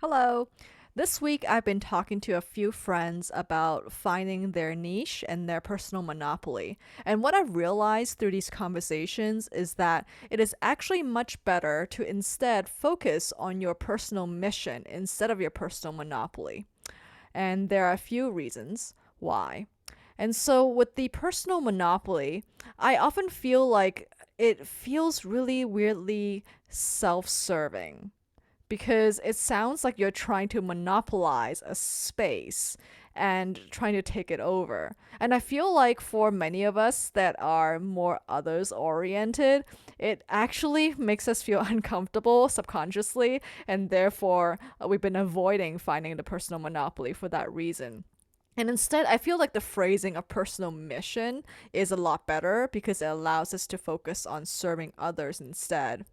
Hello. This week, I've been talking to a few friends about finding their niche and their personal monopoly. And what I've realized through these conversations is that it is actually much better to instead focus on your personal mission instead of your personal monopoly. And there are a few reasons why. And so, with the personal monopoly, I often feel like it feels really weirdly self serving because it sounds like you're trying to monopolize a space and trying to take it over. And I feel like for many of us that are more others oriented, it actually makes us feel uncomfortable subconsciously, and therefore we've been avoiding finding the personal monopoly for that reason. And instead, I feel like the phrasing of personal mission is a lot better because it allows us to focus on serving others instead.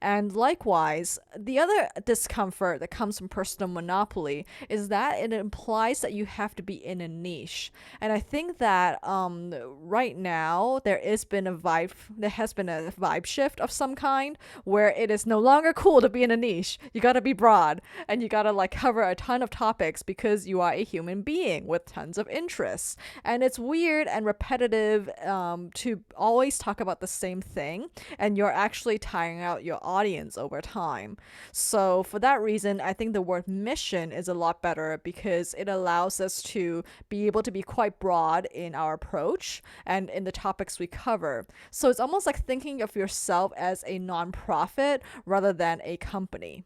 And likewise, the other discomfort that comes from personal monopoly is that it implies that you have to be in a niche. And I think that right now there has been a vibe shift of some kind where it is no longer cool to be in a niche. You gotta be broad and you gotta like cover a ton of topics because you are a human being with tons of interests. And it's weird and repetitive to always talk about the same thing, and you're actually tiring out your audience over time. So, for that reason, I think the word mission is a lot better because it allows us to be able to be quite broad in our approach and in the topics we cover. So, it's almost like thinking of yourself as a nonprofit rather than a company.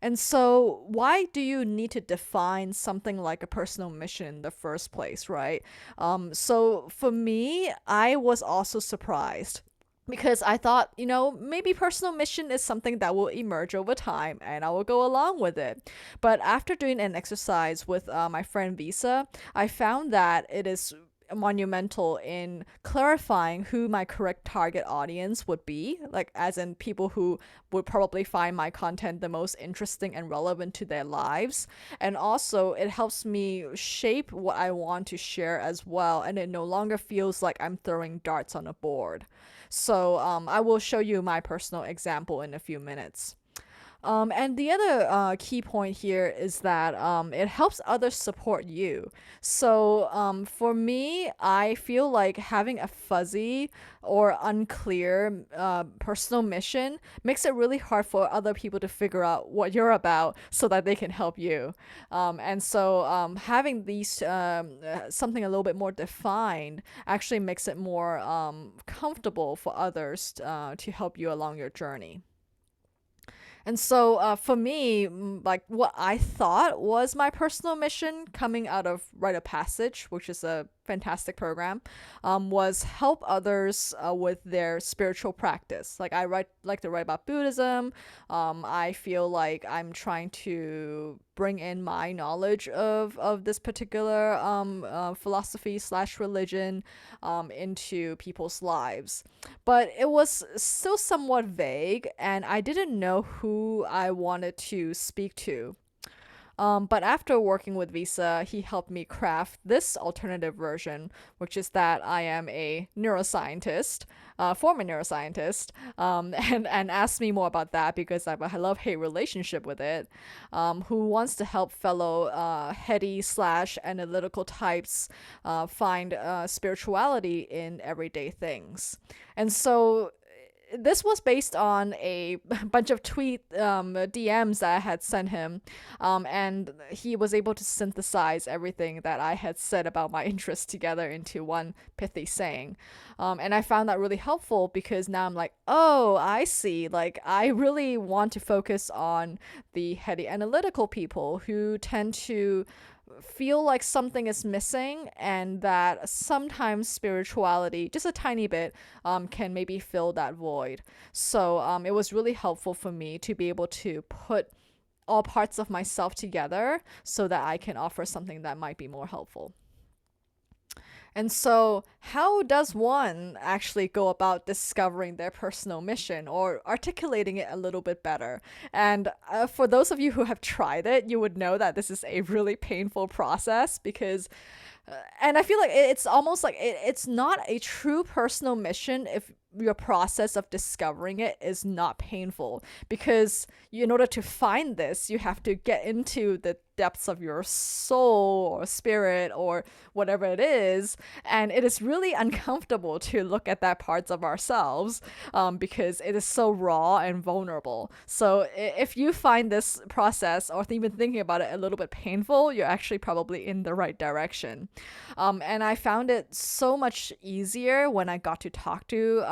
And so, why do you need to define something like a personal mission in the first place, right? So, for me, I was also surprised because I thought, maybe personal mission is something that will emerge over time and I will go along with it. But after doing an exercise with my friend Visa, I found that it is monumental in clarifying who my correct target audience would be, like as in people who would probably find my content the most interesting and relevant to their lives. And also it helps me shape what I want to share as well, and it no longer feels like I'm throwing darts on a board. So I will show you my personal example in a few minutes. And the other key point here is that it helps others support you. So for me, I feel like having a fuzzy or unclear personal mission makes it really hard for other people to figure out what you're about so that they can help you. And so having these something a little bit more defined actually makes it more comfortable for others to help you along your journey. And so for me, like what I thought was my personal mission coming out of Rite of Passage, which is a fantastic program, was help others with their spiritual practice. Like like to write about Buddhism. I feel like I'm trying to bring in my knowledge of this particular philosophy slash religion into people's lives, but it was still somewhat vague, and I didn't know who I wanted to speak to. But after working with Visa, he helped me craft this alternative version, which is that I am a neuroscientist, former neuroscientist, and asked me more about that because I have a love hate relationship with it, who wants to help fellow heady slash analytical types find spirituality in everyday things. And so this was based on a bunch of tweet DMs that I had sent him, and he was able to synthesize everything that I had said about my interests together into one pithy saying. And I found that really helpful because now I'm like, oh, I see. Like, I really want to focus on the heady analytical people who tend to feel like something is missing, and that sometimes spirituality, just a tiny bit, can maybe fill that void. So it was really helpful for me to be able to put all parts of myself together so that I can offer something that might be more helpful. And so, how does one actually go about discovering their personal mission or articulating it a little bit better? And for those of you who have tried it, you would know that this is a really painful process because and I feel like it's almost like it's not a true personal mission your process of discovering it is not painful, because in order to find this, you have to get into the depths of your soul or spirit or whatever it is, and it is really uncomfortable to look at that parts of ourselves, because it is so raw and vulnerable. So if you find this process or even thinking about it a little bit painful, you're actually probably in the right direction. And I found it so much easier when I got to talk to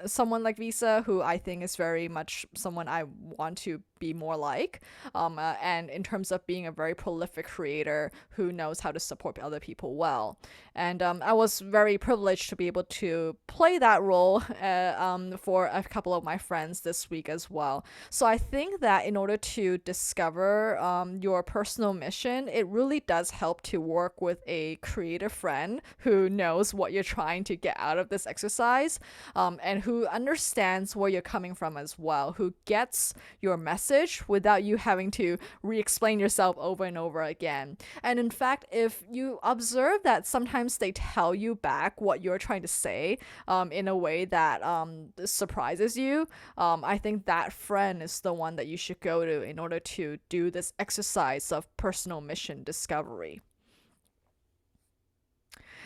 someone like Visa, who I think is very much someone I want to be more like. And in terms of being a very prolific creator who knows how to support other people well. And I was very privileged to be able to play that role for a couple of my friends this week as well. So I think that in order to discover your personal mission, it really does help to work with a creative friend who knows what you're trying to get out of this exercise, and who understands where you're coming from as well, who gets your message without you having to re-explain yourself over and over again. And in fact, if you observe that sometimes they tell you back what you're trying to say in a way that surprises you, I think that friend is the one that you should go to in order to do this exercise of personal mission discovery.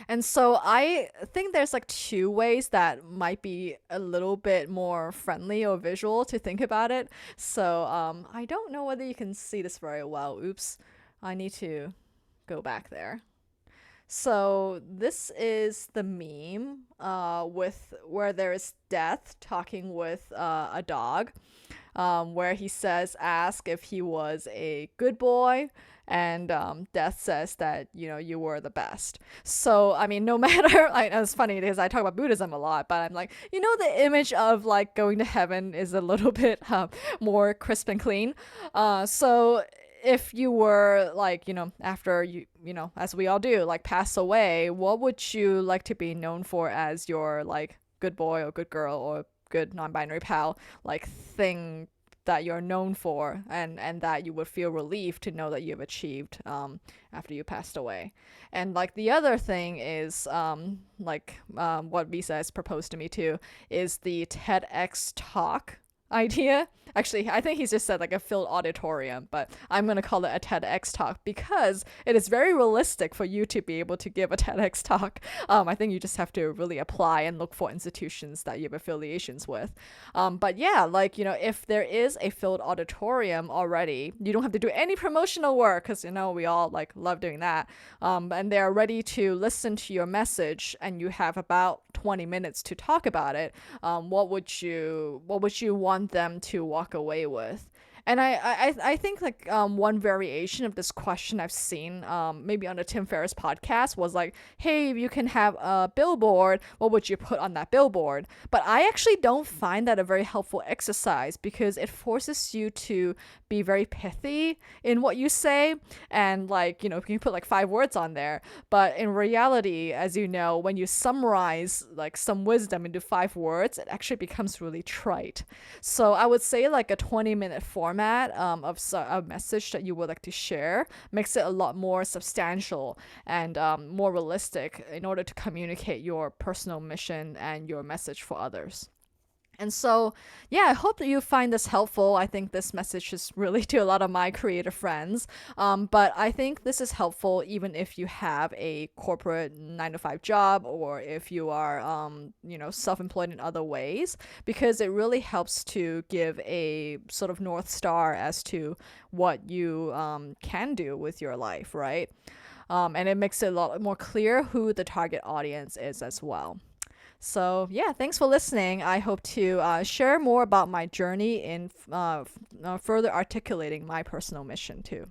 And so I think there's like two ways that might be a little bit more friendly or visual to think about it. So I don't know whether you can see this very well. Oops, I need to go back there. So this is the meme with where there is Death talking with a dog, where he says, ask if he was a good boy, and Death says that, you were the best. So I mean, no matter, it's funny because I talk about Buddhism a lot, but I'm like, the image of like going to heaven is a little bit more crisp and clean. So if you were like, after as we all do, like pass away, what would you like to be known for as your like good boy or good girl or good non-binary pal like thing that you're known for, and that you would feel relieved to know that you've achieved after you passed away? And like the other thing is what Visa has proposed to me too is the TEDx talk idea. Actually, I think he's just said like a filled auditorium, but I'm going to call it a TEDx talk because it is very realistic for you to be able to give a TEDx talk. I think you just have to really apply and look for institutions that you have affiliations with. But yeah, like, if there is a filled auditorium already, you don't have to do any promotional work because, we all like love doing that. And they're ready to listen to your message and you have about 20 minutes to talk about it. What would you want them to walk away with? And I think like one variation of this question I've seen maybe on the Tim Ferriss podcast was like, hey, if you can have a billboard, what would you put on that billboard? But I actually don't find that a very helpful exercise because it forces you to be very pithy in what you say, and like, you can put like 5 words on there, but in reality, as you know, when you summarize like some wisdom into 5 words, it actually becomes really trite. So I would say like a 20-minute format of a message that you would like to share makes it a lot more substantial and more realistic in order to communicate your personal mission and your message for others. And so, yeah, I hope that you find this helpful. I think this message is really to a lot of my creative friends. But I think this is helpful even if you have a corporate 9-to-5 job or if you are, self-employed in other ways, because it really helps to give a sort of North Star as to what you can do with your life, right? And it makes it a lot more clear who the target audience is as well. So yeah, thanks for listening. I hope to share more about my journey in further articulating my personal mission too.